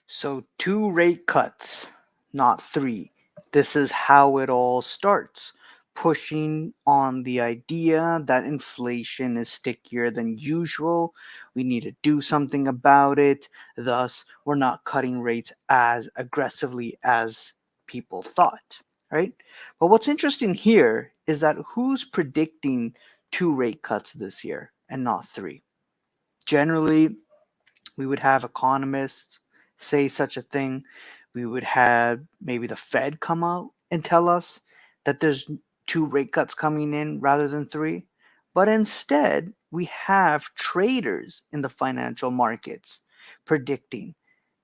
So, two rate cuts, not three. This is how it all starts. Pushing on the idea that inflation is stickier than usual. We need to do something about it. Thus, we're not cutting rates as aggressively as people thought, right? But what's interesting here is that who's predicting two rate cuts this year and not three? Generally, we would have economists say such a thing. We would have maybe the Fed come out and tell us that there's two rate cuts coming in rather than three. But instead, we have traders in the financial markets predicting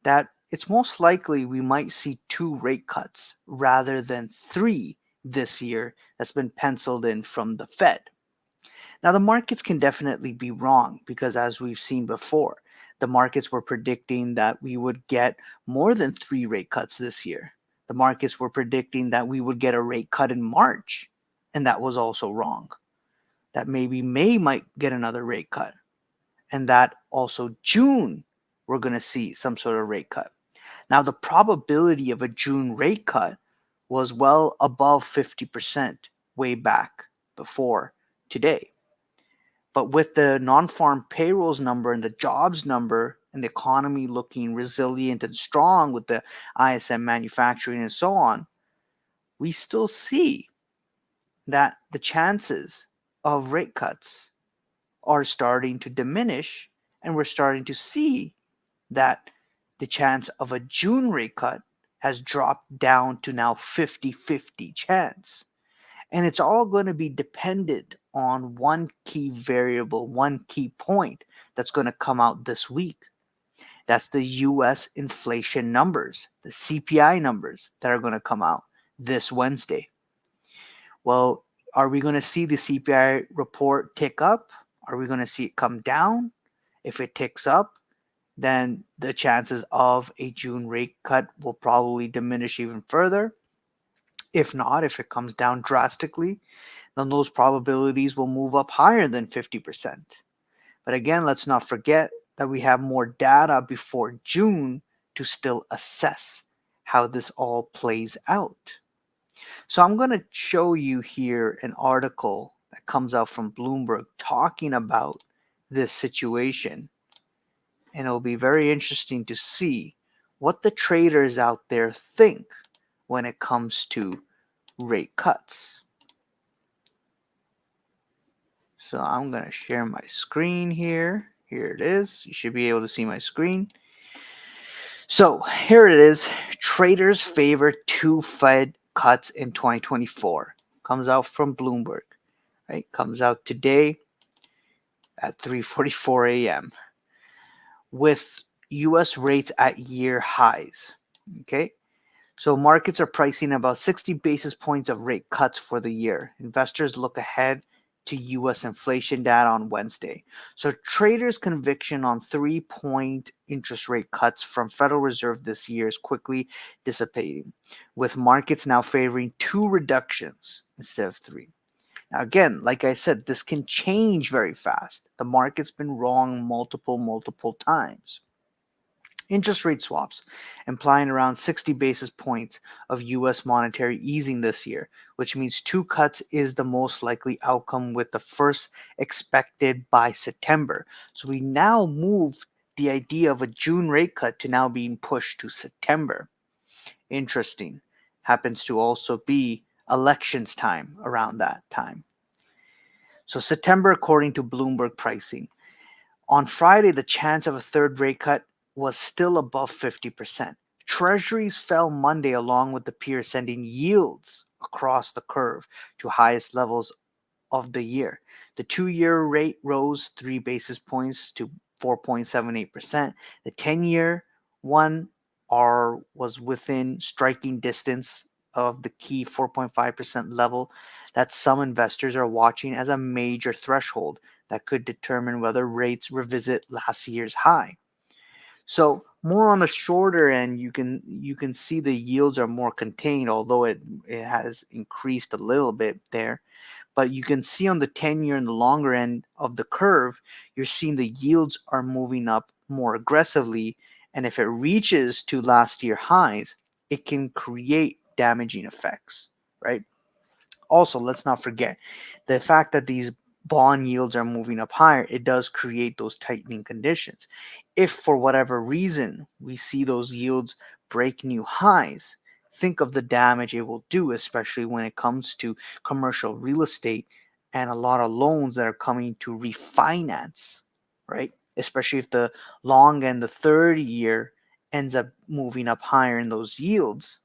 that it's most likely we might see two rate cuts rather than three this year that's been penciled in from the Fed. Now, the markets can definitely be wrong because, as we've seen before, the markets were predicting that we would get more than three rate cuts this year. The markets were predicting that we would get a rate cut in March, and that was also wrong. That maybe May might get another rate cut, and that also June we're going to see some sort of rate cut. Now, the probability of a June rate cut was well above 50% way back before today. But with the non-farm payrolls number and the jobs number and the economy looking resilient and strong with the ISM manufacturing and so on, we still see that the chances of rate cuts are starting to diminish, and we're starting to see that the chance of a June rate cut has dropped down to now 50-50 chance. And it's all going to be dependent on one key variable, one key point that's going to come out this week. That's the US inflation numbers, the CPI numbers that are going to come out this Wednesday. Well, are we going to see the CPI report tick up? Are we going to see it come down? If it ticks up, then the chances of a June rate cut will probably diminish even further. If not, if it comes down drastically, then those probabilities will move up higher than 50%. But again, let's not forget that we have more data before June to still assess how this all plays out. So I'm going to show you here an article that comes out from Bloomberg talking about this situation. And it'll be very interesting to see what the traders out there think when it comes to rate cuts. So I'm going to share my screen here. Here it is. You should be able to see my screen. So here it is. Traders favor two Fed cuts in 2024. Comes out from Bloomberg. Right? Comes out today at 3:44 a.m. with US rates at year highs. Okay? So markets are pricing about 60 basis points of rate cuts for the year. Investors look ahead to US inflation data on Wednesday. So traders' conviction on 3-point interest rate cuts from Federal Reserve this year is quickly dissipating, with markets now favoring two reductions instead of three. Now again, like I said, this can change very fast. The market's been wrong multiple times. Interest rate swaps, implying around 60 basis points of US monetary easing this year, which means two cuts is the most likely outcome, with the first expected by September. So we now move the idea of a June rate cut to now being pushed to September. Interesting. Happens to also be elections time around that time. So September, according to Bloomberg pricing. On Friday, the chance of a third rate cut was still above 50%. Treasuries fell Monday along with the peers, sending yields across the curve to highest levels of the year. The 2-year rate rose 3 basis points to 4.78%. The 10-year one was within striking distance of the key 4.5% level that some investors are watching as a major threshold that could determine whether rates revisit last year's high. So more on the shorter end, you can see the yields are more contained, although it has increased a little bit there. But you can see on the 10-year and the longer end of the curve, you're seeing the yields are moving up more aggressively, And if it reaches to last year highs, it can create damaging effects, right? Also, let's not forget the fact that these bond yields are moving up higher, it does create those tightening conditions. If for whatever reason we see those yields break new highs, think of the damage it will do, especially when it comes to commercial real estate and a lot of loans that are coming to refinance, right? Especially if the long and the 30-year ends up moving up higher in those yields,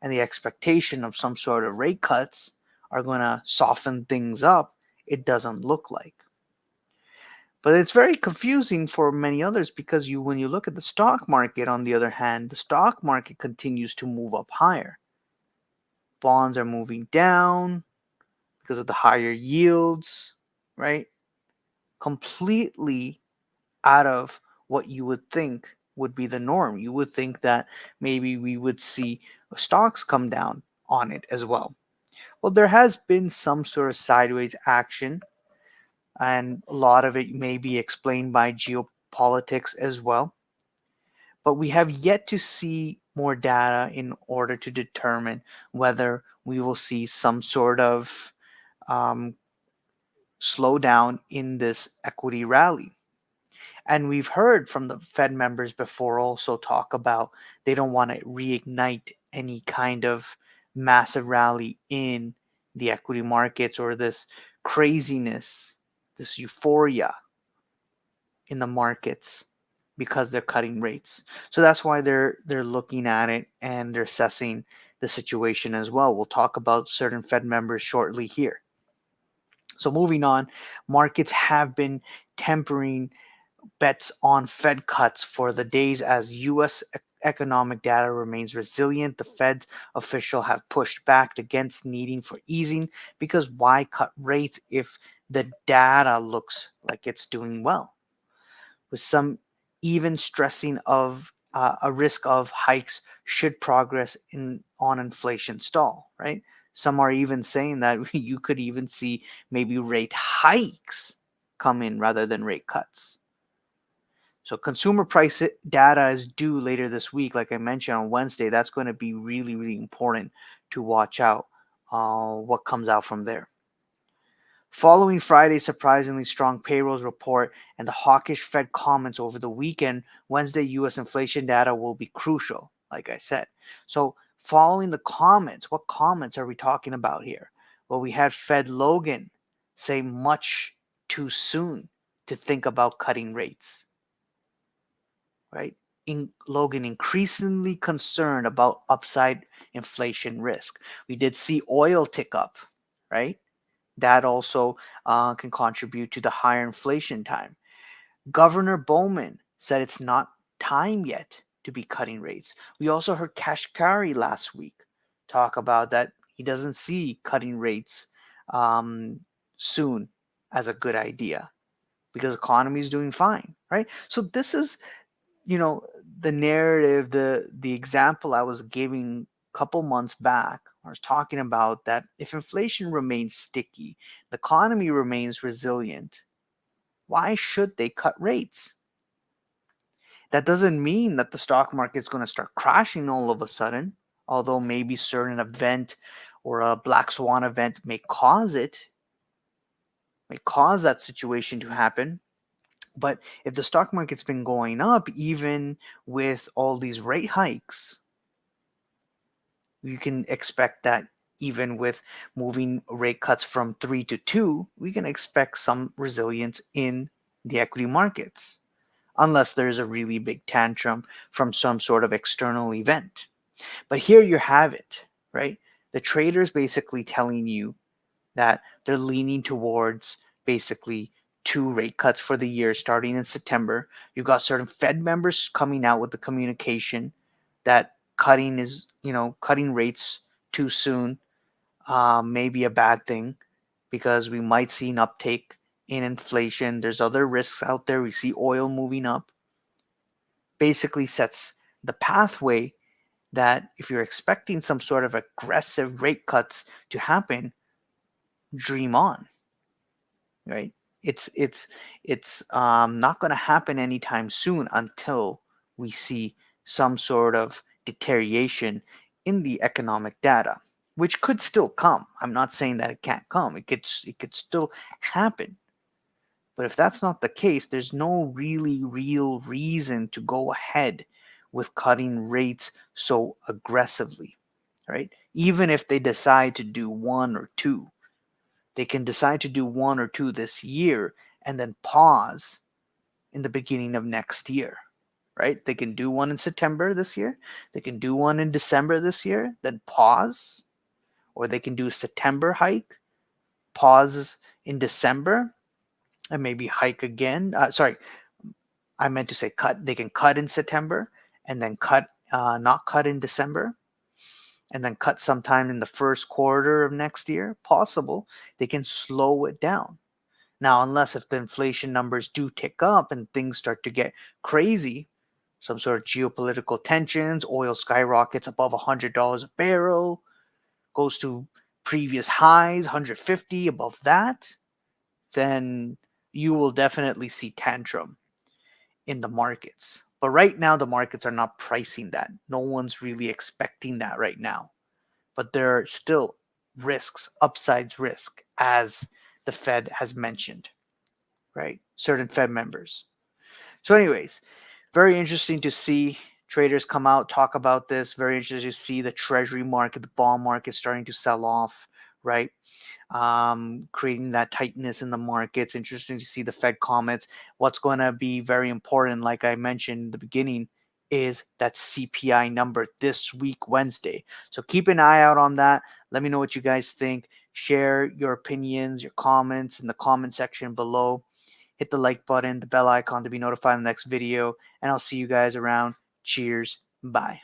and the expectation of some sort of rate cuts are going to soften things up, it doesn't look like. But it's very confusing for many others because when you look at the stock market, on the other hand, the stock market continues to move up higher. Bonds are moving down because of the higher yields, right? Completely out of what you would think would be the norm. You would think that maybe we would see stocks come down on it as well. Well, there has been some sort of sideways action, and a lot of it may be explained by geopolitics as well. But we have yet to see more data in order to determine whether we will see some sort of um, slowdown in this equity rally. And we've heard from the Fed members before also talk about they don't want to reignite any kind of massive rally in the equity markets or this craziness, this euphoria in the markets because they're cutting rates. So that's why they're looking at it and they're assessing the situation as well. We'll talk about certain Fed members shortly here. So moving on, markets have been tempering bets on Fed cuts for the days as U.S. economic data remains resilient. The Fed's official have pushed back against needing for easing because why cut rates if the data looks like it's doing well? With some even stressing of a risk of hikes should progress in on inflation stall, right? Some are even saying that you could even see maybe rate hikes come in rather than rate cuts. So consumer price data is due later this week, like I mentioned on Wednesday. That's going to be really, really important to watch out what comes out from there. Following Friday's surprisingly strong payrolls report and the hawkish Fed comments over the weekend, Wednesday U.S. inflation data will be crucial, like I said. So, following the comments, what comments are we talking about here? Well, we had Fed Logan say much too soon to think about cutting rates, right? Logan increasingly concerned about upside inflation risk. We did see oil tick up, right? That also can contribute to the higher inflation time. Governor Bowman said it's not time yet to be cutting rates. We also heard Kashkari last week talk about that he doesn't see cutting rates um, soon as a good idea because the economy is doing fine, right? So this is, you know, the narrative, the example I was giving a couple months back. I was talking about that if inflation remains sticky, the economy remains resilient, why should they cut rates? That doesn't mean that the stock market is going to start crashing all of a sudden, although maybe certain event or a black swan event may cause that situation to happen. But if the stock market's been going up, even with all these rate hikes, you can expect that even with moving rate cuts from 3 to 2, we can expect some resilience in the equity markets, unless there's a really big tantrum from some sort of external event. But here you have it, right? The traders basically telling you that they're leaning towards basically 2 rate cuts for the year starting in September. You've got certain Fed members coming out with the communication that cutting rates too soon may be a bad thing because we might see an uptake in inflation. There's other risks out there. We see oil moving up. Basically sets the pathway that if you're expecting some sort of aggressive rate cuts to happen, dream on, right? It's not going to happen anytime soon until we see some sort of deterioration in the economic data, which could still come. I'm not saying that it can't come. It could still happen. But if that's not the case, there's no really real reason to go ahead with cutting rates so aggressively, right? Even if they decide to do one or two, they can decide to do one or two this year and then pause in the beginning of next year, right? They can do one in September this year, they can do one in December this year, then pause, or they can do a September hike, pause in December, and maybe hike again. Sorry, I meant to say cut. They can cut in September and then not cut in December, and then cut sometime in the first quarter of next year. Possible. They can slow it down. Now, unless if the inflation numbers do tick up and things start to get crazy, some sort of geopolitical tensions, oil skyrockets above $100 a barrel, goes to previous highs, 150 above that, then you will definitely see tantrum in the markets. But right now, the markets are not pricing that. No one's really expecting that right now. But there are still risks, upsides risk, as the Fed has mentioned, right? Certain Fed members. So, anyways, very interesting to see traders come out, talk about this. Very interesting to see the treasury market, the bond market starting to sell off, right? Creating that tightness in the markets. Interesting to see the Fed comments. What's going to be very important, like I mentioned in the beginning, is that CPI number this week, Wednesday. So keep an eye out on that. Let me know what you guys think. Share your opinions, your comments in the comment section below. Hit the like button, the bell icon to be notified in the next video, and I'll see you guys around. Cheers. Bye.